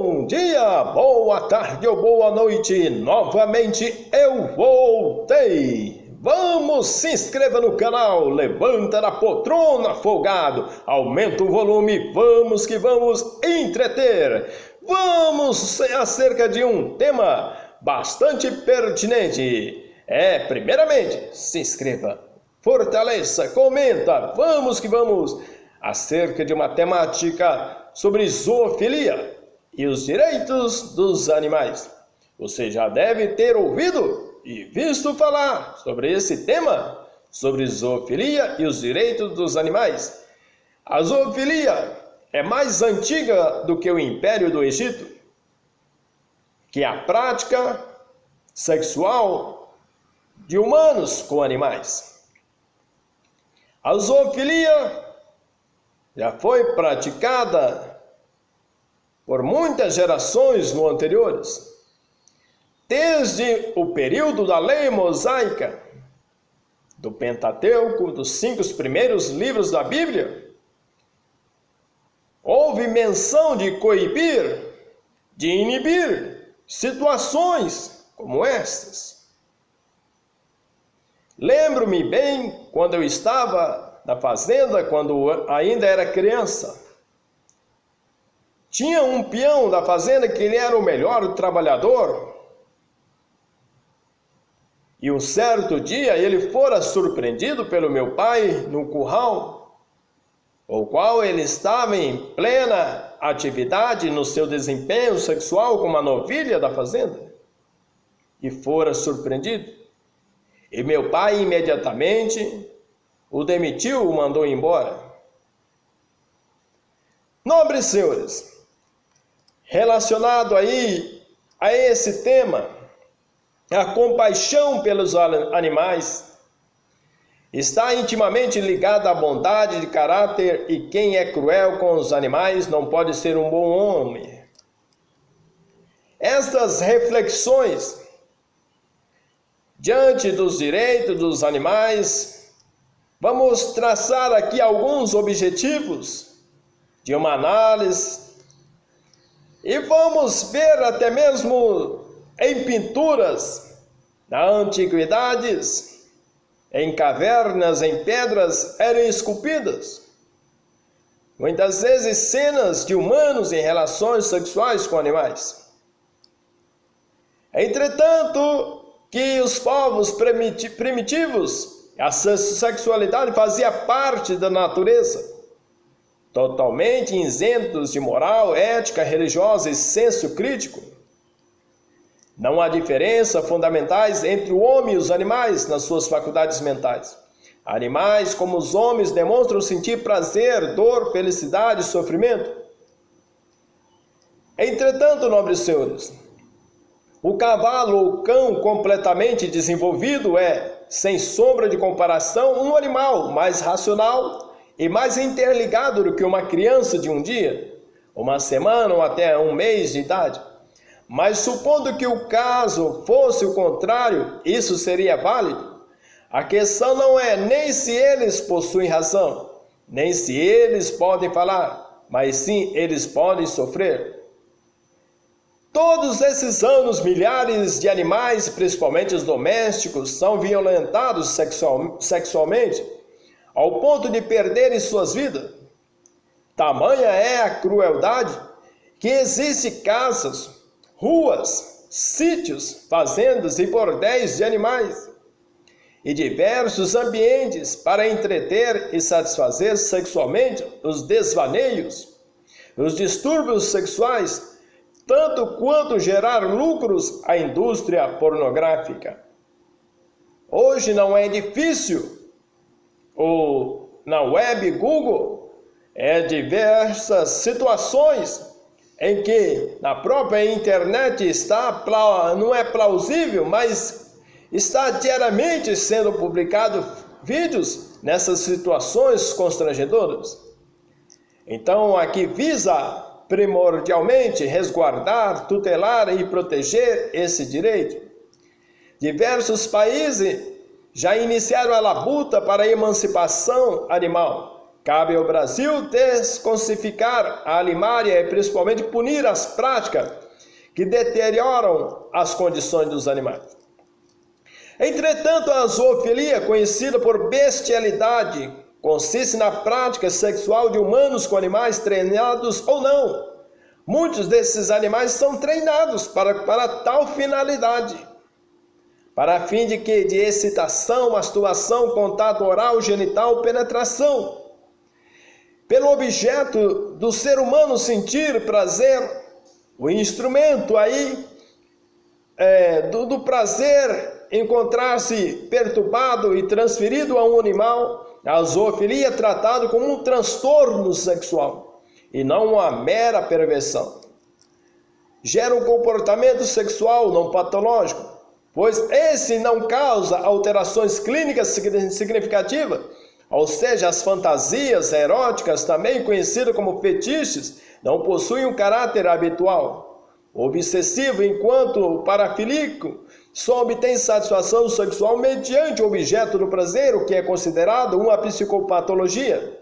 Bom dia, boa tarde ou boa noite, novamente eu voltei. Vamos, se inscreva no canal, levanta da poltrona, folgado, aumenta o volume, vamos que vamos entreter. Vamos acerca de um tema bastante pertinente. Primeiramente, se inscreva, fortaleça, comenta, vamos que vamos, acerca de uma temática sobre zoofilia e os direitos dos animais. Você já deve ter ouvido e visto falar sobre esse tema, sobre zoofilia e os direitos dos animais. A zoofilia é mais antiga do que o Império do Egito, que é a prática sexual de humanos com animais. A zoofilia já foi praticada por muitas gerações anteriores, desde o período da lei mosaica, do Pentateuco, dos 5 primeiros livros da Bíblia. Houve menção de coibir, de inibir situações como estas. Lembro-me bem quando eu estava na fazenda, quando ainda era criança. Tinha um peão da fazenda que ele era o melhor trabalhador. E um certo dia ele fora surpreendido pelo meu pai no curral, o qual ele estava em plena atividade no seu desempenho sexual com uma novilha da fazenda. E fora surpreendido. E meu pai imediatamente o demitiu, o mandou embora. Nobres senhores, relacionado aí a esse tema, a compaixão pelos animais está intimamente ligada à bondade de caráter, e quem é cruel com os animais não pode ser um bom homem. Estas reflexões diante dos direitos dos animais, vamos traçar aqui alguns objetivos de uma análise e vamos ver até mesmo em pinturas, na antiguidades, em cavernas, em pedras, eram esculpidas. Muitas vezes cenas de humanos em relações sexuais com animais. Entretanto, que os povos primitivos, a sexualidade fazia parte da natureza, totalmente isentos de moral, ética, religiosa e senso crítico. Não há diferença fundamentais entre o homem e os animais nas suas faculdades mentais. Animais, como os homens, demonstram sentir prazer, dor, felicidade e sofrimento. Entretanto, nobres senhores, o cavalo ou cão completamente desenvolvido é, sem sombra de comparação, um animal mais racional e mais interligado do que uma criança de um dia, uma semana ou até um mês de idade. Mas supondo que o caso fosse o contrário, isso seria válido? A questão não é nem se eles possuem razão, nem se eles podem falar, mas sim eles podem sofrer. Todos esses anos, milhares de animais, principalmente os domésticos, são violentados sexualmente, ao ponto de perderem suas vidas. Tamanha é a crueldade que existe casas, ruas, sítios, fazendas e bordéis de animais, e diversos ambientes para entreter e satisfazer sexualmente os desvaneios, os distúrbios sexuais, tanto quanto gerar lucros à indústria pornográfica. Hoje não é difícil, na web Google, diversas situações em que na própria internet não é plausível, mas está diariamente sendo publicado vídeos nessas situações constrangedoras. Então aqui visa primordialmente resguardar, tutelar e proteger esse direito. Diversos países já iniciaram a labuta para a emancipação animal. Cabe ao Brasil desclassificar a animária e principalmente punir as práticas que deterioram as condições dos animais. Entretanto, a zoofilia, conhecida por bestialidade, consiste na prática sexual de humanos com animais, treinados ou não. Muitos desses animais são treinados para tal finalidade, para fim de excitação, masturbação, contato oral, genital, penetração. Pelo objeto do ser humano sentir prazer, o instrumento aí do prazer encontrar-se perturbado e transferido a um animal, a zoofilia é tratado como um transtorno sexual e não uma mera perversão. Gera um comportamento sexual não patológico, pois esse não causa alterações clínicas significativas, ou seja, as fantasias eróticas, também conhecidas como fetiches, não possuem um caráter habitual, obsessivo, enquanto o parafílico só obtém satisfação sexual mediante o objeto do prazer, o que é considerado uma psicopatologia.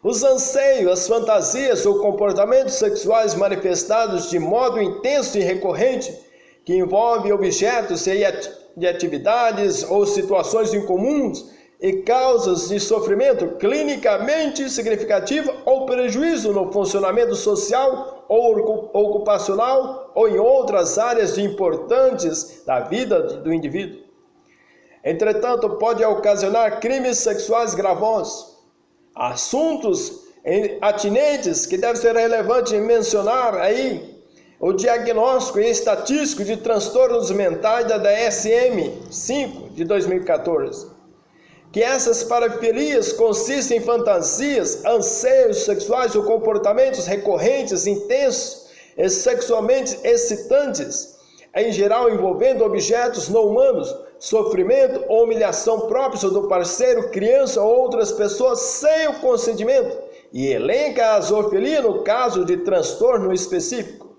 Os anseios, as fantasias ou comportamentos sexuais manifestados de modo intenso e recorrente, que envolvem objetos e atividades ou situações incomuns e causas de sofrimento clinicamente significativo ou prejuízo no funcionamento social ou ocupacional ou em outras áreas importantes da vida do indivíduo. Entretanto, pode ocasionar crimes sexuais gravosos. Assuntos atinentes que deve ser relevante mencionar aí o diagnóstico e estatístico de transtornos mentais da DSM-5 de 2014. Que essas parafilias consistem em fantasias, anseios sexuais ou comportamentos recorrentes, intensos e sexualmente excitantes, em geral envolvendo objetos não humanos, sofrimento ou humilhação próprios do parceiro, criança ou outras pessoas sem o consentimento, e elenca a zoofilia no caso de transtorno específico.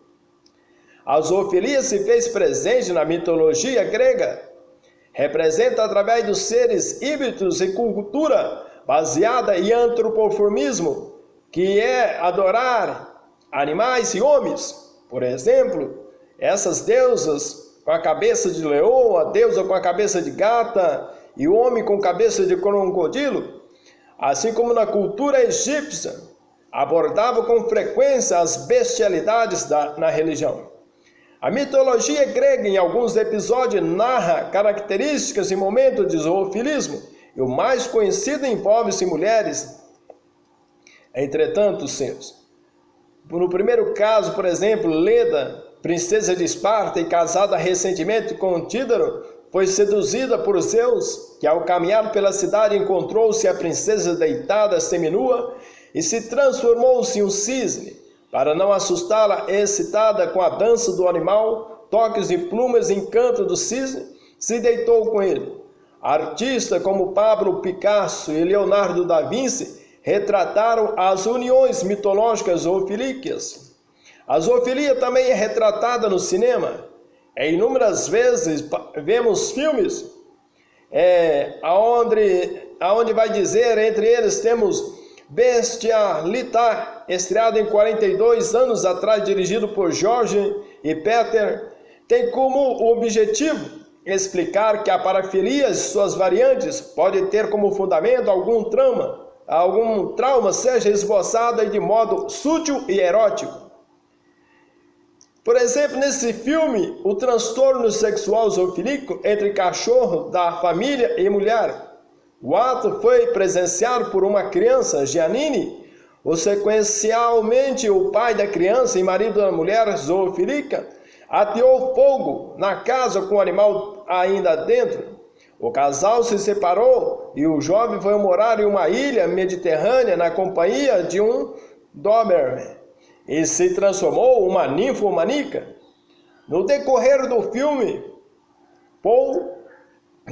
A zoofilia se fez presente na mitologia grega, representa através dos seres híbridos e cultura baseada em antropomorfismo, que é adorar animais e homens. Por exemplo, essas deusas com a cabeça de leão, a deusa com a cabeça de gata e o homem com cabeça de crocodilo, assim como na cultura egípcia, abordava com frequência as bestialidades na religião. A mitologia grega, em alguns episódios, narra características e momentos de zoofilismo, e o mais conhecido envolve-se mulheres. Entretanto, senhores, no primeiro caso, por exemplo, Leda, princesa de Esparta e casada recentemente com Tídaro, foi seduzida por Zeus, que ao caminhar pela cidade encontrou-se a princesa deitada, seminua, e se transformou-se em um cisne. Para não assustá-la, excitada com a dança do animal, toques de plumas e encanto do cisne, se deitou com ele. Artistas como Pablo Picasso e Leonardo da Vinci retrataram as uniões mitológicas zoofílicas. A zoofilia também é retratada no cinema. Inúmeras vezes vemos filmes aonde vai dizer, entre eles temos Bestialita, estreado em 42 anos atrás, dirigido por George e Peter, tem como objetivo explicar que a parafilia e suas variantes pode ter como fundamento algum trauma seja esboçado de modo sutil e erótico. Por exemplo, nesse filme, o transtorno sexual zoofílico entre cachorro da família e mulher. O ato foi presenciado por uma criança, Giannini, sequencialmente o pai da criança e marido da mulher zoofílica ateou fogo na casa com o animal ainda dentro. O casal se separou e o jovem foi morar em uma ilha mediterrânea na companhia de um Doberman e se transformou em uma ninfomaníaca. No decorrer do filme, Paul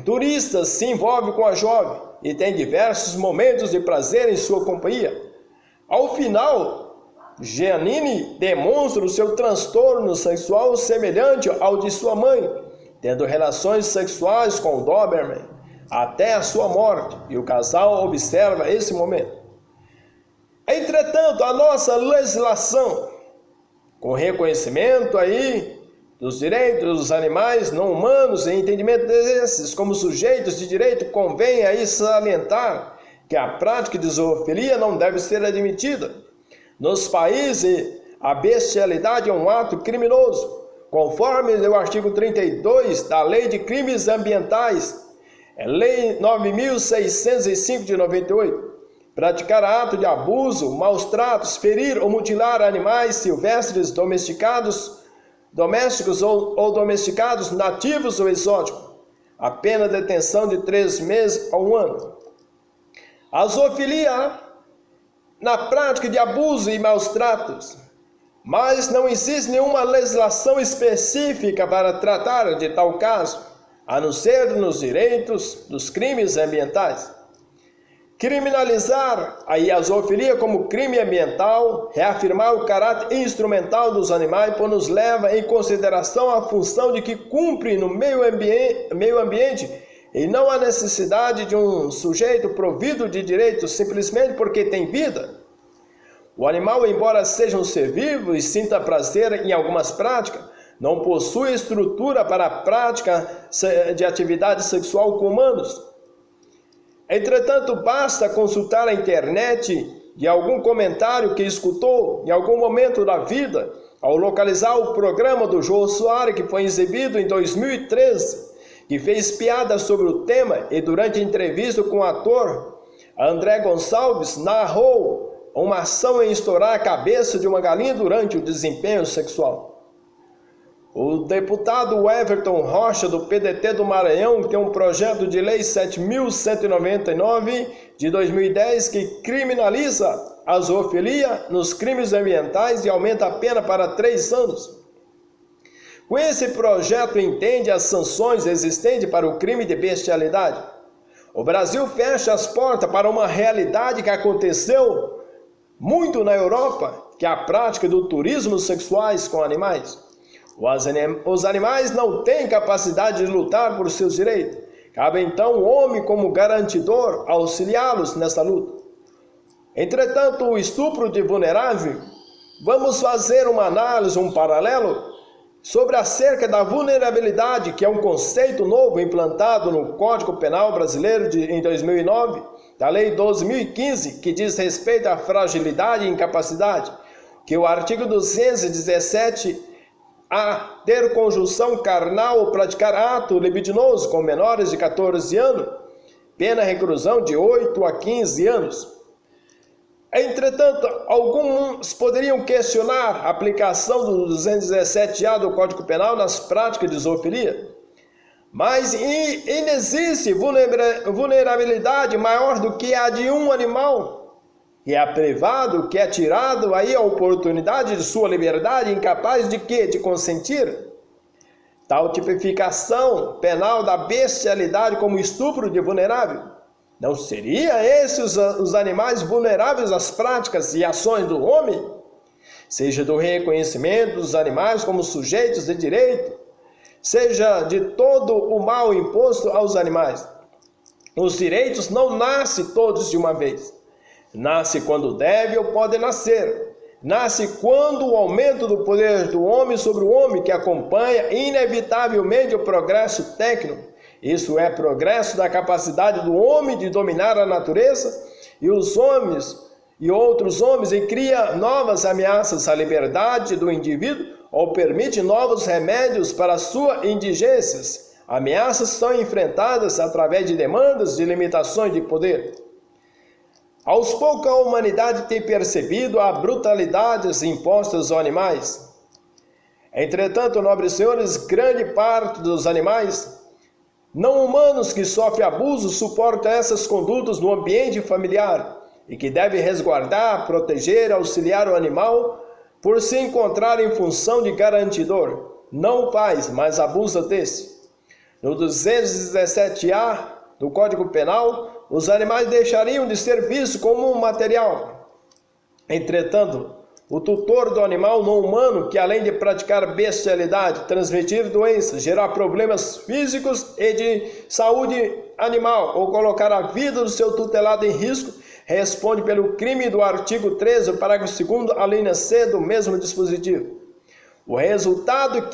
turista se envolve com a jovem e tem diversos momentos de prazer em sua companhia. Ao final, Giannini demonstra o seu transtorno sexual semelhante ao de sua mãe, tendo relações sexuais com o Doberman até a sua morte, e o casal observa esse momento. Entretanto, a nossa legislação, com reconhecimento aí dos direitos dos animais não humanos e entendimento desses como sujeitos de direito, convém aí salientar que a prática de zoofilia não deve ser admitida. Nos países, a bestialidade é um ato criminoso, conforme o artigo 32 da Lei de Crimes Ambientais, Lei 9.605 de 98. Praticar ato de abuso, maus tratos, ferir ou mutilar animais silvestres domésticos ou domesticados, nativos ou exóticos. A pena de detenção de 3 meses a 1 ano. A zoofilia na prática de abuso e maus tratos, mas não existe nenhuma legislação específica para tratar de tal caso, a não ser nos direitos dos crimes ambientais. Criminalizar a zoofilia como crime ambiental, reafirmar o caráter instrumental dos animais, pois nos leva em consideração a função de que cumpre no meio ambiente e não a necessidade de um sujeito provido de direitos simplesmente porque tem vida. O animal, embora seja um ser vivo e sinta prazer em algumas práticas, não possui estrutura para a prática de atividade sexual com humanos. Entretanto, basta consultar a internet de algum comentário que escutou em algum momento da vida, ao localizar o programa do Jô Soares, que foi exibido em 2013, que fez piada sobre o tema e durante a entrevista com o ator André Gonçalves narrou uma ação em estourar a cabeça de uma galinha durante o desempenho sexual. O deputado Everton Rocha, do PDT do Maranhão, tem um projeto de lei 7.199 de 2010 que criminaliza a zoofilia nos crimes ambientais e aumenta a pena para 3 anos. Com esse projeto, entende as sanções existentes para o crime de bestialidade. O Brasil fecha as portas para uma realidade que aconteceu muito na Europa, que é a prática do turismo sexuais com animais. Os animais não têm capacidade de lutar por seus direitos. Cabe então o homem como garantidor auxiliá-los nessa luta. Entretanto, o estupro de vulnerável, vamos fazer uma análise, um paralelo sobre acerca da vulnerabilidade, que é um conceito novo implantado no Código Penal Brasileiro em 2009, da Lei 12.015, que diz respeito à fragilidade e incapacidade, que o artigo 217 a ter conjunção carnal ou praticar ato libidinoso com menores de 14 anos, pena reclusão de 8 a 15 anos. Entretanto, alguns poderiam questionar a aplicação do 217A do Código Penal nas práticas de zoofilia. Mas inexiste vulnerabilidade maior do que a de um animal, que é privado, que é tirado aí a oportunidade de sua liberdade, incapaz de quê? De consentir. Tal tipificação penal da bestialidade como estupro de vulnerável. Não seria esses os animais vulneráveis às práticas e ações do homem? Seja do reconhecimento dos animais como sujeitos de direito, seja de todo o mal imposto aos animais. Os direitos não nascem todos de uma vez. Nasce quando deve ou pode nascer. Nasce quando o aumento do poder do homem sobre o homem, que acompanha inevitavelmente o progresso técnico. Isso é progresso da capacidade do homem de dominar a natureza e os homens e outros homens, e cria novas ameaças à liberdade do indivíduo ou permite novos remédios para suas indigências. Ameaças são enfrentadas através de demandas de limitações de poder. Aos poucos a humanidade tem percebido as brutalidades impostas aos animais. Entretanto, nobres senhores, grande parte dos animais não humanos que sofrem abuso suportam essas condutas no ambiente familiar e que devem resguardar, proteger, auxiliar o animal por se encontrar em função de garantidor. Não faz, mas abusa desse. No 217A do Código Penal, os animais deixariam de ser vistos como um material. Entretanto, o tutor do animal não humano, que além de praticar bestialidade, transmitir doenças, gerar problemas físicos e de saúde animal, ou colocar a vida do seu tutelado em risco, responde pelo crime do artigo 13, parágrafo 2º, a linha C do mesmo dispositivo. O resultado de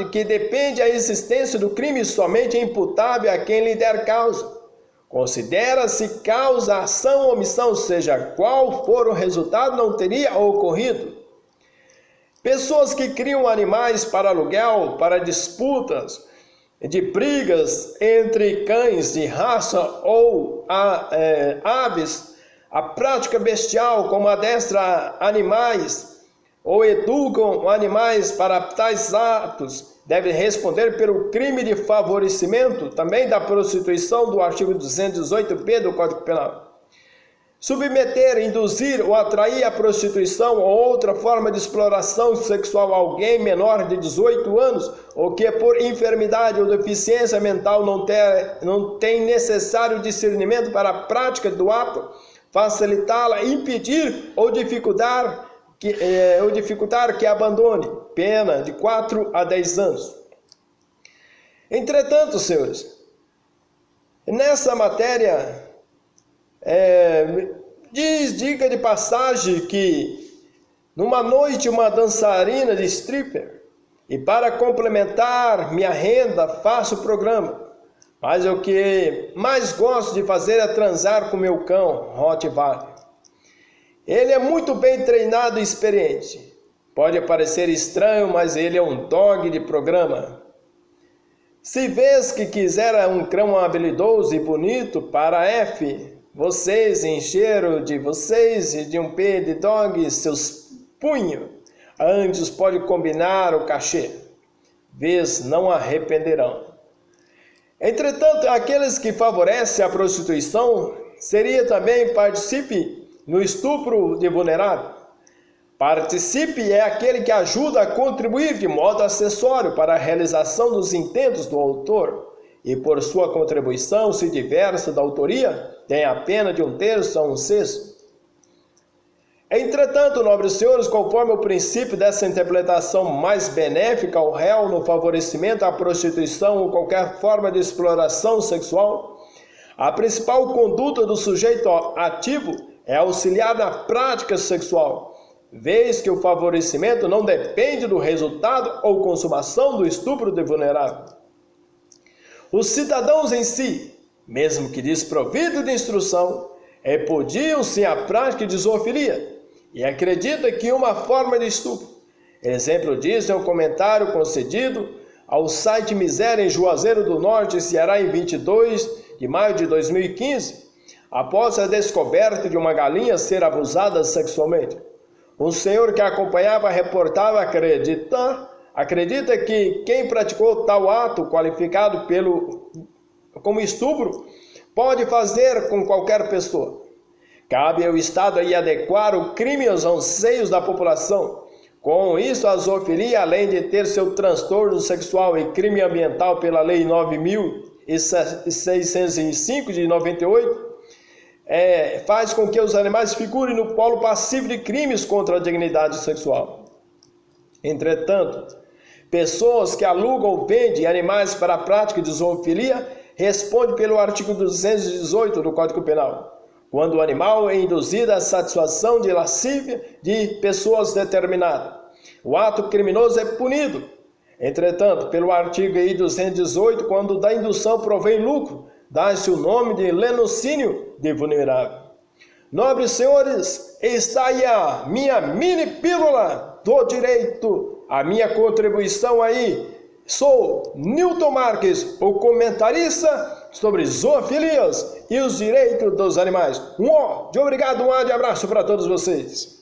que depende a existência do crime somente é imputável a quem lhe der causa. Considera-se causa, ação ou omissão, seja qual for o resultado, não teria ocorrido. Pessoas que criam animais para aluguel, para disputas, de brigas entre cães de raça ou aves, a prática bestial como adestra animais ou educam animais para tais atos, deve responder pelo crime de favorecimento, também da prostituição do artigo 218b do Código Penal. Submeter, induzir ou atrair à prostituição ou outra forma de exploração sexual alguém menor de 18 anos ou que por enfermidade ou deficiência mental não tem necessário discernimento para a prática do ato, facilitá-la, impedir ou dificultar que abandone, pena de 4 a 10 anos. Entretanto, senhores, nessa matéria, dica de passagem que numa noite uma dançarina de stripper, e para complementar minha renda faço o programa, mas o que mais gosto de fazer é transar com meu cão Rottweiler. Ele é muito bem treinado e experiente. Pode parecer estranho, mas ele é um dog de programa. Se vês que quiser um cão habilidoso e bonito para F, vocês encheram de vocês e de um P de dog seus punhos. Antes pode combinar o cachê. Vês, não arrependerão. Entretanto, aqueles que favorecem a prostituição seria também participe no estupro de vulnerável. Participe é aquele que ajuda a contribuir de modo acessório para a realização dos intentos do autor e por sua contribuição, se diversa da autoria, tem a pena de 1/3 a 1/6. Entretanto, nobres senhores, conforme o princípio dessa interpretação mais benéfica ao réu no favorecimento à prostituição ou qualquer forma de exploração sexual, a principal conduta do sujeito ativo é auxiliar na prática sexual, vez que o favorecimento não depende do resultado ou consumação do estupro de vulnerável. Os cidadãos em si, mesmo que desprovidos de instrução, repudiam-se à prática de zoofilia e acreditam que uma forma de estupro. Exemplo disso é um comentário concedido ao site Miséria em Juazeiro do Norte, Ceará, em 22 de maio de 2015, após a descoberta de uma galinha ser abusada sexualmente. Um senhor que acompanhava a reportagem acredita que quem praticou tal ato, qualificado como estupro, pode fazer com qualquer pessoa. Cabe ao Estado aí adequar o crime aos anseios da população. Com isso, a zoofilia, além de ter seu transtorno sexual e crime ambiental pela Lei 9.605 de 98, faz com que os animais figurem no polo passivo de crimes contra a dignidade sexual. Entretanto, pessoas que alugam ou vendem animais para a prática de zoofilia respondem pelo artigo 218 do Código Penal, quando o animal é induzido à satisfação de lascívia de pessoas determinadas. O ato criminoso é punido. Entretanto, pelo artigo 218, quando da indução provém lucro, dá-se o nome de lenocínio de vulnerável. Nobres senhores, está aí a minha mini pílula do direito, a minha contribuição aí. Sou Newton Marques, o comentarista sobre zoofilias e os direitos dos animais. Obrigado, um abraço para todos vocês.